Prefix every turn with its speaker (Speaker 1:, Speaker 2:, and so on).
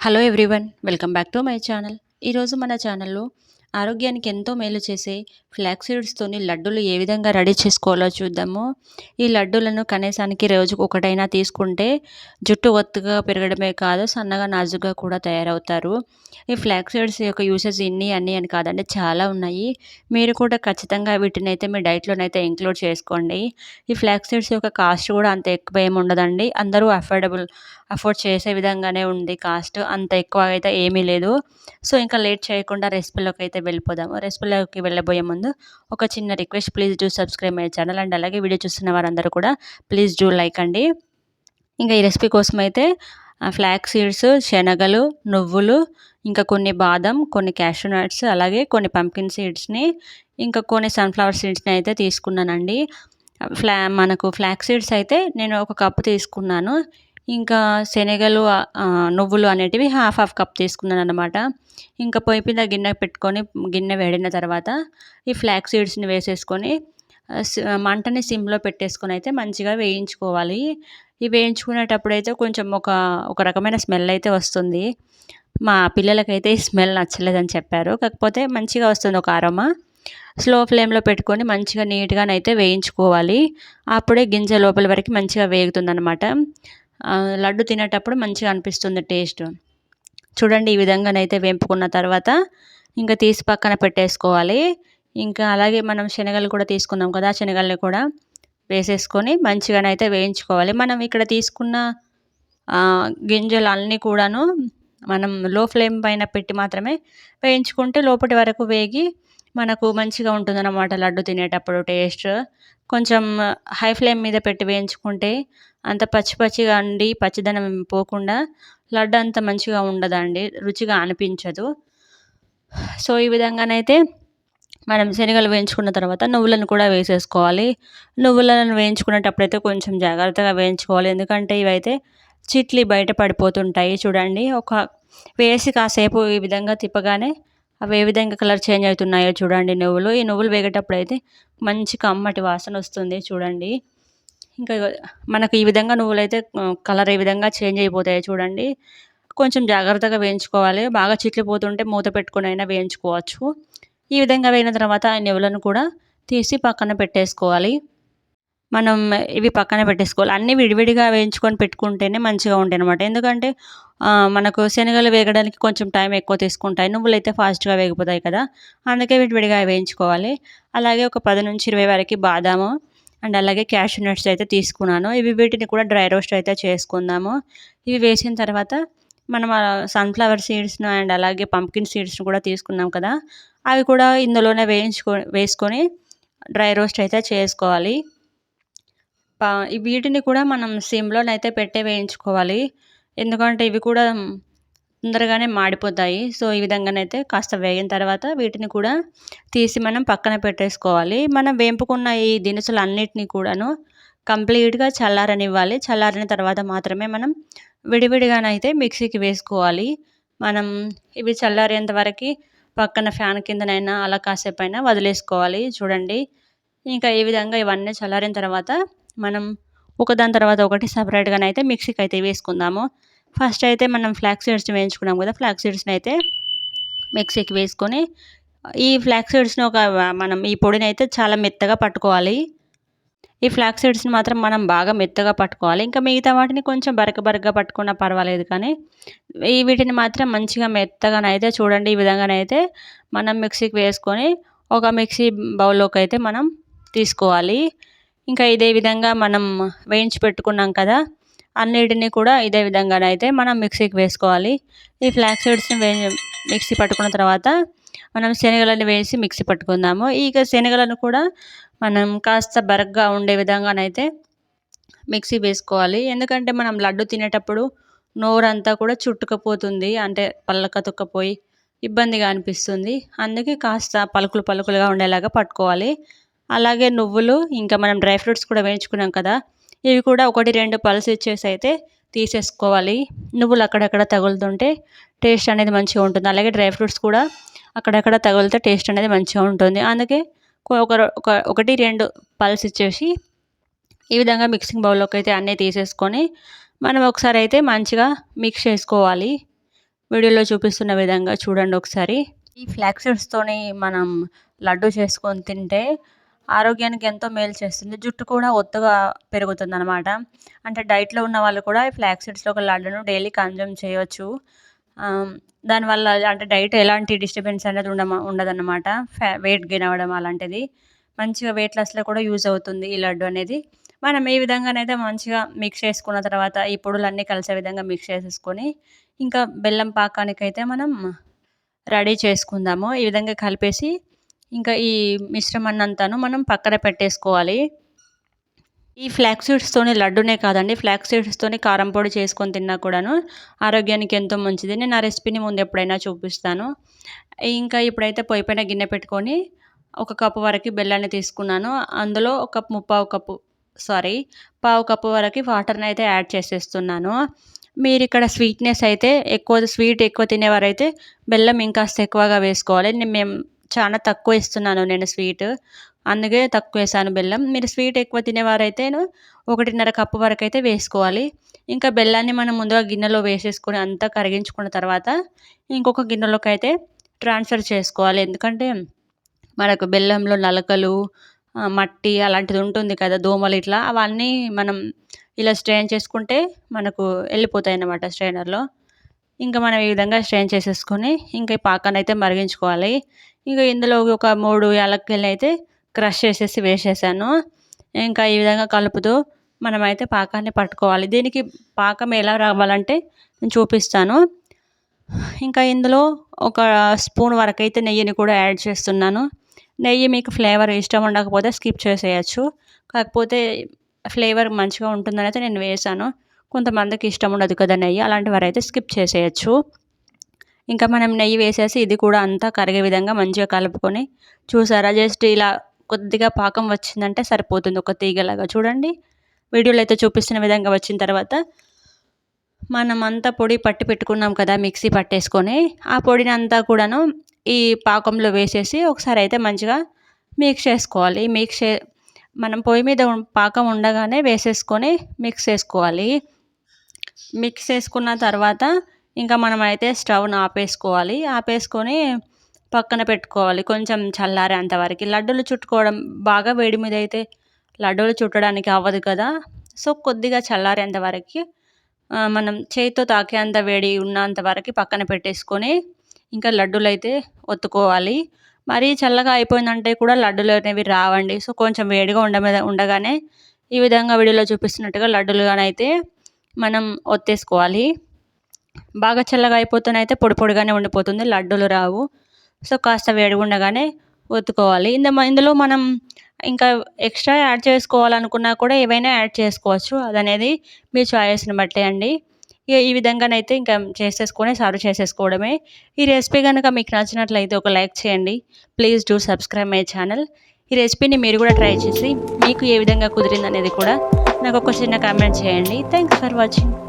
Speaker 1: Hello everyone, welcome back to my channel. ఈరోజు మన ఛానల్లో ఆరోగ్యానికి ఎంతో మేలు చేసే ఫ్లాక్స్ సీడ్స్తోని లడ్డూలు ఏ విధంగా రెడీ చేసుకోవాలో చూద్దాము. ఈ లడ్డూలను కనీసానికి రోజుకు ఒకటైనా తీసుకుంటే జుట్టు ఒత్తుగా పెరగడమే కాదు, సన్నగా నాజుగా కూడా తయారవుతారు. ఈ ఫ్లాక్స్ సీడ్స్ యొక్క యూసెస్ ఇన్ని అన్నీ అని కాదండి, చాలా ఉన్నాయి. మీరు కూడా ఖచ్చితంగా వీటిని అయితే మీ డైట్లోనైతే ఇంక్లూడ్ చేసుకోండి. ఈ ఫ్లాక్స్ సీడ్స్ యొక్క కాస్ట్ కూడా అంత ఎక్కువ ఏమి ఉండదండి. అందరూ అఫోర్డ్ చేసే విధంగానే ఉంది కాస్ట్. అంత ఎక్కువ అయితే ఏమీ లేదు. సో ఇంకా లేట్ చేయకుండా రెసిపీలోకి అయితే వెళ్ళిపోదాము. రెసిపీలోకి వెళ్ళబోయే ముందు ఒక చిన్న request, please do subscribe my channel and అలాగే వీడియో చూస్తున్న వారందరూ కూడా ప్లీజ్ డూ లైక్ అండి. ఇంకా ఈ రెసిపీ కోసం అయితే ఫ్లాక్స్ సీడ్స్, శనగలు, నువ్వులు, ఇంకా కొన్ని బాదం, కొన్ని క్యాషూ నట్స్, అలాగే కొన్ని పంకిన్ సీడ్స్ని, ఇంకా కొన్ని సన్ఫ్లవర్ సీడ్స్ని అయితే తీసుకున్నానండి. మనకు ఫ్లాక్స్ సీడ్స్ అయితే నేను ఒక కప్పు తీసుకున్నాను. ఇంకా శనగలు, నువ్వులు అనేటివి హాఫ్ కప్ తీసుకున్నాను అనమాట. ఇంకా పొయ్యి మీద గిన్నె పెట్టుకొని, గిన్నె వేడిన తర్వాత ఈ ఫ్లాక్స్ సీడ్స్ని వేసేసుకొని మంటని సిమ్లో పెట్టేసుకొని అయితే మంచిగా వేయించుకోవాలి. ఇవి వేయించుకునేటప్పుడు అయితే కొంచెం ఒక రకమైన స్మెల్ అయితే వస్తుంది. మా పిల్లలకైతే ఈ స్మెల్ నచ్చలేదని చెప్పారు. కాకపోతే మంచిగా వస్తుంది ఒక అరోమా. స్లో ఫ్లేమ్లో పెట్టుకొని మంచిగా నీట్గానైతే వేయించుకోవాలి. అప్పుడే గింజ లోపల వరకు మంచిగా వేగుతుందనమాట. లడ్డు తినేటప్పుడు మంచిగా అనిపిస్తుంది టేస్ట్. చూడండి, ఈ విధంగానైతే వేపుకున్న తర్వాత ఇంకా తీసి పక్కన పెట్టేసుకోవాలి. ఇంకా అలాగే మనం శనగలు కూడా తీసుకున్నాం కదా, శనగల్ని కూడా వేసేసుకొని మంచిగానైతే వేయించుకోవాలి. మనం ఇక్కడ తీసుకున్న గింజలు అన్నీ కూడాను మనం లో ఫ్లేమ్ పైన పెట్టి మాత్రమే వేయించుకుంటే లోపటి వరకు వేగి మనకు మంచిగా ఉంటుందన్నమాట లడ్డు తినేటప్పుడు టేస్ట్. కొంచెం హై ఫ్లేమ్ మీద పెట్టి వేయించుకుంటే అంత పచ్చిగా అండి, పచ్చిదనం పోకుండా లడ్డు అంత మంచిగా ఉండదండి, రుచిగా అనిపించదు. సో ఈ విధంగానైతే మనం శనగలు వేయించుకున్న తర్వాత నువ్వులను కూడా వేసేసుకోవాలి. నువ్వులను వేయించుకునేటప్పుడైతే కొంచెం జాగ్రత్తగా వేయించుకోవాలి, ఎందుకంటే ఇవైతే చిట్లి బయట పడిపోతుంటాయి. చూడండి, వేసి కాసేపు ఈ విధంగా తిప్పగానే అవి ఏ విధంగా కలర్ చేంజ్ అవుతున్నాయో చూడండి. ఈ నువ్వులు వేగేటప్పుడు అయితే మంచి కమ్మటి వాసన వస్తుంది చూడండి. ఇంకా మనకు ఈ విధంగా నువ్వులైతే కలర్ ఈ విధంగా చేంజ్ అయిపోతాయి చూడండి. కొంచెం జాగ్రత్తగా వేయించుకోవాలి. బాగా చిట్లిపోతుంటే మూత పెట్టుకొని అయినా వేయించుకోవచ్చు. ఈ విధంగా వేగిన తర్వాత ఆ నువ్వులను కూడా తీసి పక్కన పెట్టేసుకోవాలి. మనం ఇవి పక్కన పెట్టేసుకోవాలి. అన్నీ విడివిడిగా వేయించుకొని పెట్టుకుంటేనే మంచిగా ఉంటాయి అనమాట. ఎందుకంటే మనకు శనగలు వేగడానికి కొంచెం టైం ఎక్కువ తీసుకుంటాయి. నువ్వులైతే ఫాస్ట్గా వేగిపోతాయి కదా, అందుకే విడివిడిగా వేయించుకోవాలి. అలాగే ఒక 10 నుంచి 20 వరకు బాదాము అండ్ అలాగే క్యాషూ నట్స్ అయితే తీసుకున్నాను. వీటిని కూడా డ్రై రోస్ట్ అయితే చేసుకుందాము. ఇవి వేసిన తర్వాత మనం సన్ఫ్లవర్ సీడ్స్ను అండ్ అలాగే పంకిన్ సీడ్స్ను కూడా తీసుకున్నాం కదా, అవి కూడా ఇందులోనే వేసుకొని డ్రై రోస్ట్ అయితే చేసుకోవాలి. వీటిని కూడా మనం సిమ్లోనైతే పెట్టే వేయించుకోవాలి, ఎందుకంటే ఇవి కూడా తొందరగానే మాడిపోతాయి. సో ఈ విధంగానైతే కాస్త వేగిన తర్వాత వీటిని కూడా తీసి మనం పక్కన పెట్టేసుకోవాలి. మనం వేపుకున్న ఈ దినుసులు అన్నిటినీ కూడాను కంప్లీట్గా చల్లారనివ్వాలి. చల్లారిన తర్వాత మాత్రమే మనం విడివిడిగానైతే మిక్సీకి వేసుకోవాలి. మనం ఇవి చల్లారేంత వరకు పక్కన ఫ్యాన్ కిందనైనా అలా కాసేపైనా వదిలేసుకోవాలి. చూడండి, ఇంకా ఈ విధంగా ఇవన్నీ చల్లారిన తర్వాత మనం ఒకదాని తర్వాత ఒకటి సపరేట్గానైతే మిక్సీకి అయితే వేసుకుందాము. ఫస్ట్ అయితే మనం ఫ్లాక్స్ సీడ్స్ని వేయించుకున్నాం కదా, ఫ్లాక్స్ సీడ్స్ని అయితే మిక్సీకి వేసుకొని ఈ ఫ్లాక్స్ సీడ్స్ని మనం ఈ పొడిని అయితే చాలా మెత్తగా పట్టుకోవాలి. ఈ ఫ్లాక్స్ సీడ్స్ని మాత్రం మనం బాగా మెత్తగా పట్టుకోవాలి. ఇంకా మిగతా వాటిని కొంచెం బరకగా పట్టుకున్నా పర్వాలేదు, కానీ వీటిని మాత్రం మంచిగా మెత్తగానైతే చూడండి ఈ విధంగానైతే మనం మిక్సీకి వేసుకొని ఒక మిక్సీ బౌల్లోకి అయితే మనం తీసుకోవాలి. ఇంకా ఇదే విధంగా మనం వేయించి పెట్టుకున్నాం కదా, అన్నిటిని కూడా ఇదే విధంగానైతే మనం మిక్సీకి వేసుకోవాలి. ఈ ఫ్లాక్స్ సీడ్స్ని మిక్సీ పట్టుకున్న తర్వాత మనం శనగలను వేసి మిక్సీ పట్టుకుందాము. ఇక శనగలను కూడా మనం కాస్త బరగ్గా ఉండే విధంగానైతే మిక్సీ వేసుకోవాలి. ఎందుకంటే మనం లడ్డు తినేటప్పుడు నోరంతా కూడా చుట్టుకుపోతుంది, అంటే పళ్ళకతుక్కపోయి ఇబ్బందిగా అనిపిస్తుంది. అందుకే కాస్త పలుకులుగా ఉండేలాగా పట్టుకోవాలి. అలాగే నువ్వులు, ఇంకా మనం డ్రై ఫ్రూట్స్ కూడా వేయించుకున్నాం కదా, ఇవి కూడా 1-2 పల్స్ ఇచ్చేసి అయితే తీసేసుకోవాలి. నువ్వులు అక్కడక్కడ తగులుతుంటే టేస్ట్ అనేది మంచిగా ఉంటుంది. అలాగే డ్రై ఫ్రూట్స్ కూడా అక్కడక్కడ తగిలితే టేస్ట్ అనేది మంచిగా ఉంటుంది. అందుకే 1-2 పల్స్ ఇచ్చేసి ఈ విధంగా మిక్సింగ్ బౌల్లోకి అయితే అన్నీ తీసేసుకొని మనం ఒకసారి అయితే మంచిగా మిక్స్ చేసుకోవాలి. వీడియోలో చూపిస్తున్న విధంగా చూడండి ఒకసారి. ఈ ఫ్లాక్స్ సీడ్స్‌తోని మనం లడ్డు చేసుకొని తింటే ఆరోగ్యానికి ఎంతో మేలు చేస్తుంది. జుట్టు కూడా ఒత్తుగా పెరుగుతుందనమాట. అంటే డైట్‌లో ఉన్న వాళ్ళు కూడా ఈ ఫ్లాక్స్ సీడ్స్‌లో ఒక లడ్డును డైలీ కన్జ్యూమ్ చేయొచ్చు. దానివల్ల అంటే డైట్ ఎలాంటి డిస్టర్బెన్స్ అనేది ఉండదన్నమాట. వెయిట్ గెయిన్ అవ్వడం అలాంటిది. మంచిగా వెయిట్ లాస్‌లో కూడా యూజ్ అవుతుంది ఈ లడ్డు అనేది. మనం ఈ విధంగానైతే మంచిగా మిక్స్ చేసుకున్న తర్వాత ఈ పొడులన్నీ కలిసే విధంగా మిక్స్ చేసేసుకొని, ఇంకా బెల్లం పాకానికైతే మనం రెడీ చేసుకుందాము. ఈ విధంగా కలిపేసి ఇంకా ఈ మిశ్రమాన్నంతాను మనం పక్కన పెట్టేసుకోవాలి. ఈ ఫ్లాక్స్ సీడ్స్‌తోని లడ్డునే కాదండి, ఫ్లాక్స్ సీడ్స్‌తోని కారం పొడి చేసుకొని తిన్నా కూడాను ఆరోగ్యానికి ఎంతో మంచిది. నేను ఆ రెసిపీని ముందు ఎప్పుడైనా చూపిస్తాను. ఇంకా ఇప్పుడైతే పొయ్యి పైన గిన్నె పెట్టుకొని ఒక కప్పు వరకి బెల్లాన్ని తీసుకున్నాను. అందులో ఒక పావు కప్పు వరకి వాటర్‌నైతే యాడ్ చేసేస్తున్నాను. మీరిక్కడ స్వీట్‌నెస్ అయితే స్వీట్ ఎక్కువ తినేవారైతే బెల్లం ఇంకాస్త ఎక్కువగా వేసుకోవాలి. మేము చాలా తక్కువ ఇస్తున్నాను నేను స్వీట్. అందుకే తక్కువేశాను బెల్లం. మీరు స్వీట్ ఎక్కువ తినేవారైతేను 1:30 కప్పు వరకైతే వేసుకోవాలి. ఇంకా బెల్లాన్ని మనం ముందుగా గిన్నెలో వేసేసుకొని అంతా కరిగించుకున్న తర్వాత ఇంకొక గిన్నెలోకైతే ట్రాన్స్‌ఫర్ చేసుకోవాలి. ఎందుకంటే మనకు బెల్లంలో నలకలు, మట్టి అలాంటిది ఉంటుంది కదా! దోమలు ఇట్లా అవన్నీ మనం ఇలా స్ట్రెయిన్ చేసుకుంటే మనకు వెళ్ళిపోతాయన్నమాట స్ట్రైనర్‌లో. ఇంకా మనం ఈ విధంగా స్ట్రెయిన్ చేసేసుకొని ఇంకా ఈ పాకాన్నయితే మరిగించుకోవాలి. ఇంక ఇందులో ఒక 3 యాలక్కాయలనైతే క్రష్ చేసేసి వేసేసాను. ఇంకా ఈ విధంగా కలుపుతూ మనమైతే పాకాన్ని పట్టుకోవాలి. దీనికి పాకం ఎలా రావాలంటే నేను చూపిస్తాను. ఇంకా ఇందులో ఒక స్పూన్ వరకైతే నెయ్యిని కూడా యాడ్ చేస్తున్నాను. నెయ్యి మీకు ఫ్లేవర్ ఇష్టం ఉండకపోతే స్కిప్ చేసేయచ్చు. కాకపోతే ఫ్లేవర్ మంచిగా ఉంటుందనైతే నేను వేశాను. కొంతమందికి ఇష్టం ఉండదు కదా నెయ్యి, అలాంటి వారైతే స్కిప్ చేసేయచ్చు. ఇంకా మనం నెయ్యి వేసేసి ఇది కూడా అంతా కరిగే విధంగా మంచిగా కలుపుకొని, చూసారా జస్ట్ ఇలా కొద్దిగా పాకం వచ్చిందంటే సరిపోతుంది, ఒక తీగలాగా. చూడండి వీడియోలో అయితే చూపిస్తున్న విధంగా వచ్చిన తర్వాత మనం అంతా పొడి పట్టి పెట్టుకున్నాం కదా మిక్సీ పట్టేసుకొని, ఆ పొడిని అంతా కూడాను ఈ పాకంలో వేసేసి ఒకసారి అయితే మంచిగా మిక్స్ చేసుకోవాలి. మనం పొయ్యి మీద పాకం ఉండగానే వేసేసుకొని మిక్స్ చేసుకోవాలి. మిక్స్ చేసుకున్న తర్వాత ఇంకా మనమైతే స్టవ్‌ను ఆపేసుకొని పక్కన పెట్టుకోవాలి కొంచెం చల్లారేంత వరకి. లడ్డూలు చుట్టుకోవడం బాగా వేడి మీద అయితే లడ్డూలు చుట్టడానికి అవ్వదు కదా! సో, కొద్దిగా చల్లారేంత వరకి మనం చేత్తో తాకేంత వేడి ఉన్నంత వరకి పక్కన పెట్టేసుకొని ఇంకా లడ్డూలైతే ఒత్తుకోవాలి. మరీ చల్లగా అయిపోయిందంటే కూడా లడ్డూలు అనేవి రావండి. సో, కొంచెం వేడిగా ఉండగానే ఈ విధంగా వీడియోలో చూపిస్తున్నట్టుగా లడ్డూలుగానైతే మనం ఒత్తేసుకోవాలి. బాగా చల్లగా అయిపోతేనైతే పొడి పొడిగానే ఉండిపోతుంది, లడ్డూలు రావు. సో, కాస్త వేడిగా ఉండగానే ఒత్తుకోవాలి. ఇందులో మనం ఇంకా ఎక్స్ట్రా యాడ్ చేసుకోవాలనుకున్నా కూడా ఏవైనా యాడ్ చేసుకోవచ్చు. అదనేది మీ చాయిస్‌ని బట్టే అండి. ఇక ఈ విధంగానైతే ఇంకా చేసేసుకొని సర్వ్ చేసేసుకోవడమే. ఈ రెసిపీ గనుక మీకు నచ్చినట్లయితే ఒక లైక్ చేయండి. Please do subscribe my channel. ఈ రెసిపీని మీరు కూడా ట్రై చేసి మీకు ఏ విధంగా కుదిరిందనేది కూడా నాకు ఒక చిన్న కామెంట్ చేయండి. Thanks for watching.